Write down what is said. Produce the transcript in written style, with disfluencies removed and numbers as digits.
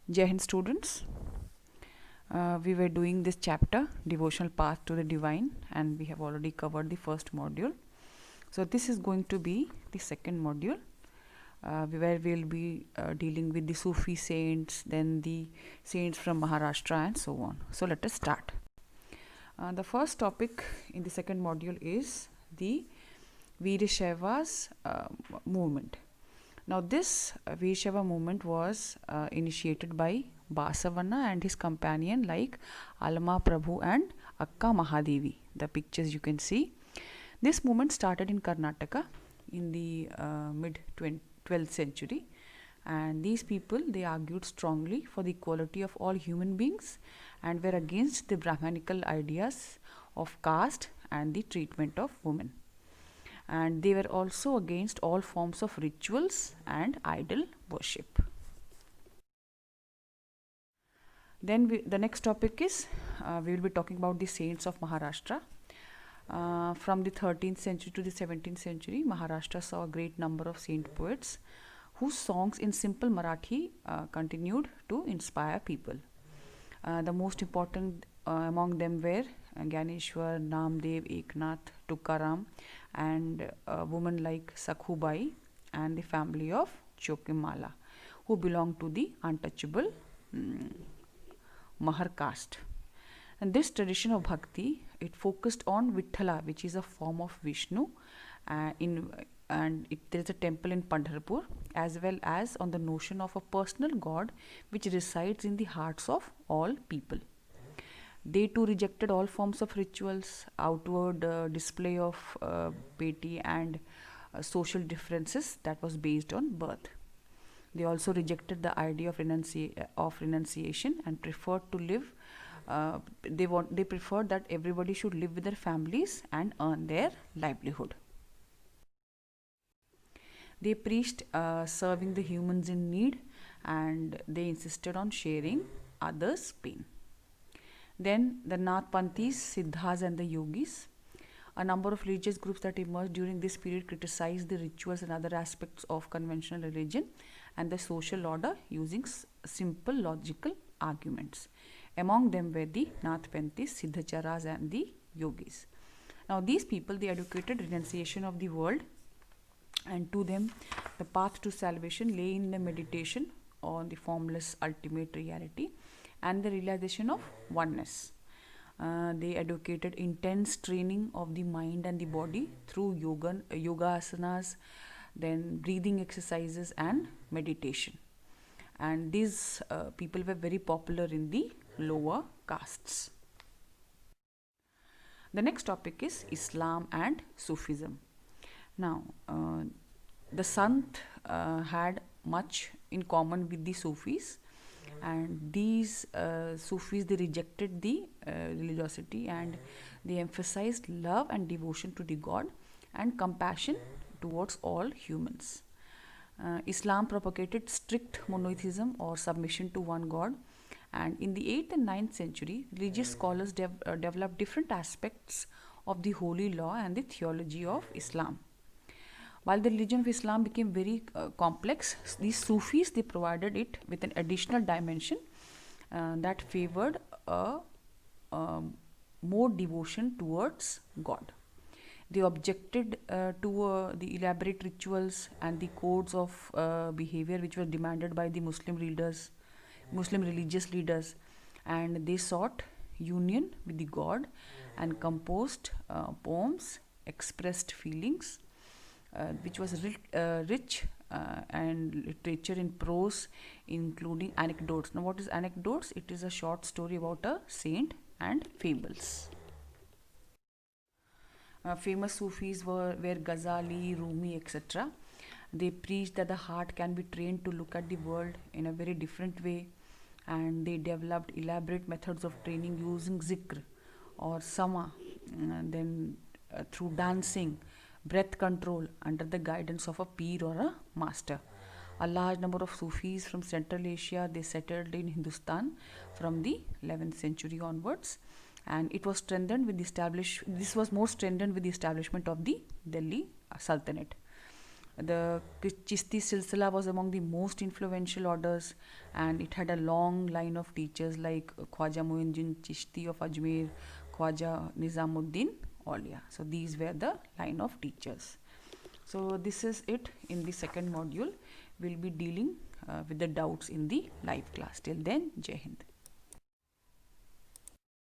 Jai Hind students. We were doing this chapter, Devotional Path to the Divine, and we have already covered the first module. So this is going to be the second module, where we'll be dealing with the Sufi saints, then the saints from Maharashtra and so on. So let us start. The first topic in the second module is the Virashaiva's movement. Now this Virashaiva movement was initiated by Basavana and his companion like Alma Prabhu and Akka Mahadevi. The pictures you can see. This movement started in Karnataka in the mid 12th century, and these people, they argued strongly for the equality of all human beings and were against the Brahmanical ideas of caste and the treatment of women. And they were also against all forms of rituals and idol worship. Then the next topic is we will be talking about the saints of Maharashtra. From the 13th century to the 17th century, Maharashtra saw a great number of saint poets whose songs in simple Marathi continued to inspire people. The most important among them were Gyaneshwar, Namdev, Eknath, Tukaram, and women like Sakhubai and the family of Chokimala, who belonged to the untouchable Mahar caste. And this tradition of bhakti, it focused on Vithala, which is a form of Vishnu, there is a temple in Pandharpur, as well as on the notion of a personal god which resides in the hearts of all people. They too rejected all forms of rituals, outward display of piety and social differences that was based on birth. They also rejected the idea of renunciation and preferred to live. They preferred that everybody should live with their families and earn their livelihood. They preached serving the humans in need, and they insisted on sharing others' pain. Then the Nathpanthis, Siddhas and the Yogis. A number of religious groups that emerged during this period criticized the rituals and other aspects of conventional religion and the social order using simple logical arguments. Among them were the Nathpanthis, Siddhacharas and the Yogis. Now these people, they advocated renunciation of the world, and to them the path to salvation lay in the meditation on the formless ultimate reality and the realization of oneness. They advocated intense training of the mind and the body through yoga asanas, then breathing exercises and meditation. And these people were very popular in the lower castes. The next topic is Islam and Sufism. Now, the Sant had much in common with the Sufis, and these Sufis, they rejected the religiosity and they emphasized love and devotion to the God and compassion towards all humans. Islam propagated strict monotheism or submission to one God, and in the 8th and 9th century, religious scholars developed different aspects of the holy law and the theology of Islam. While the religion of Islam became very complex, these Sufis, they provided it with an additional dimension that favored more devotion towards God. They objected to the elaborate rituals and the codes of behavior which were demanded by the Muslim religious leaders, and they sought union with the God and composed poems, expressed feelings, which was rich and literature in prose, including anecdotes. Now, what is anecdotes? It is a short story about a saint and fables. Famous Sufis were Ghazali, Rumi, etc. They preached that the heart can be trained to look at the world in a very different way, and they developed elaborate methods of training using zikr or sama, then through dancing, breath control under the guidance of a peer or a master. A large number of Sufis from Central Asia, they settled in Hindustan from the 11th century onwards, and it was strengthened with the establishment of the Delhi Sultanate. The Chishti Silsila was among the most influential orders, and it had a long line of teachers like Khwaja Muinuddin Chishti of Ajmer, Khwaja Nizamuddin Aulia. So these were the line of teachers. So this is it. In the second module, we'll be dealing with the doubts in the live class. Till then, Jai Hind.